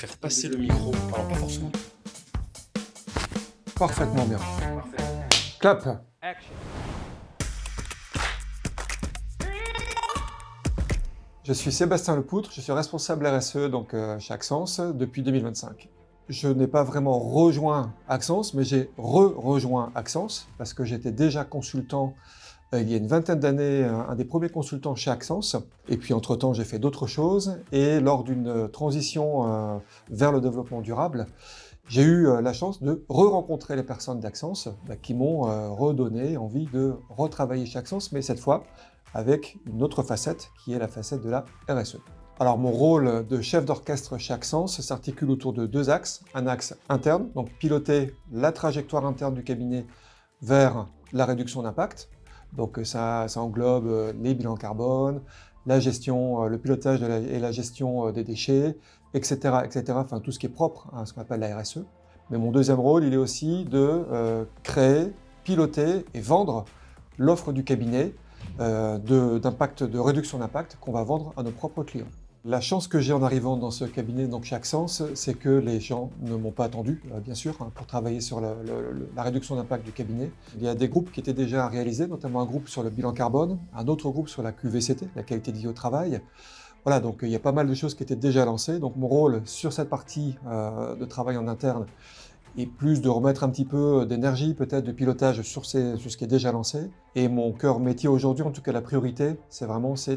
faire passer le micro. Alors pas forcément. Parfaitement bien. Clap. Je suis Sébastien Lepoutre, je suis responsable RSE donc, chez Axence depuis 2025. Je n'ai pas vraiment rejoint Axence, mais j'ai rejoint Axence parce que j'étais déjà consultant il y a une vingtaine d'années, un des premiers consultants chez Axence. Et puis entre-temps, j'ai fait d'autres choses. Et lors d'une transition vers le développement durable, j'ai eu la chance de re-rencontrer les personnes d'Axence qui m'ont redonné envie de retravailler chez Axence, mais cette fois avec une autre facette qui est la facette de la RSE. Alors mon rôle de chef d'orchestre chez Axence s'articule autour de deux axes. Un axe interne, donc piloter la trajectoire interne du cabinet vers la réduction d'impact. Donc ça englobe les bilans carbone, la gestion, le pilotage et la gestion des déchets, etc., etc. Enfin tout ce qui est propre à ce qu'on appelle la RSE. Mais mon deuxième rôle, il est aussi de créer, piloter et vendre l'offre du cabinet de réduction d'impact qu'on va vendre à nos propres clients. La chance que j'ai en arrivant dans ce cabinet, donc chez Axence, c'est que les gens ne m'ont pas attendu, bien sûr, pour travailler sur la réduction d'impact du cabinet. Il y a des groupes qui étaient déjà réalisés, notamment un groupe sur le bilan carbone, un autre groupe sur la QVCT, la qualité de vie au travail. Voilà, donc il y a pas mal de choses qui étaient déjà lancées. Donc mon rôle sur cette partie de travail en interne est plus de remettre un petit peu d'énergie, peut-être de pilotage sur ce qui est déjà lancé. Et mon cœur métier aujourd'hui, en tout cas la priorité, c'est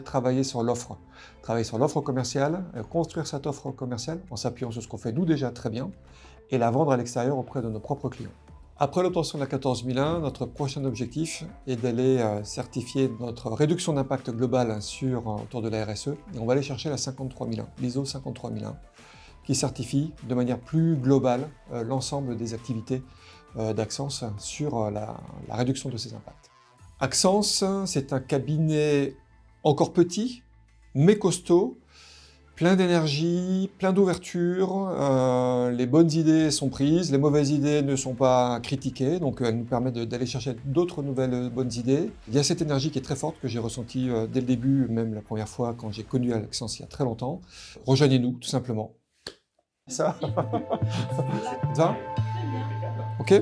travailler sur l'offre. Travailler sur l'offre commerciale, construire cette offre commerciale en s'appuyant sur ce qu'on fait nous déjà très bien, et la vendre à l'extérieur auprès de nos propres clients. Après l'obtention de la 14001, notre prochain objectif est d'aller certifier notre réduction d'impact global autour de la RSE. Et on va aller chercher la 53001, l'ISO 53001, qui certifie de manière plus globale l'ensemble des activités d'Axence sur la réduction de ces impacts. Axence, c'est un cabinet encore petit, mais costaud, plein d'énergie, plein d'ouverture. Les bonnes idées sont prises, les mauvaises idées ne sont pas critiquées, donc elles nous permettent d'aller chercher d'autres nouvelles bonnes idées. Il y a cette énergie qui est très forte que j'ai ressentie dès le début, même la première fois quand j'ai connu Axence il y a très longtemps. Rejoignez-nous, tout simplement. Ça? Ça? Ok?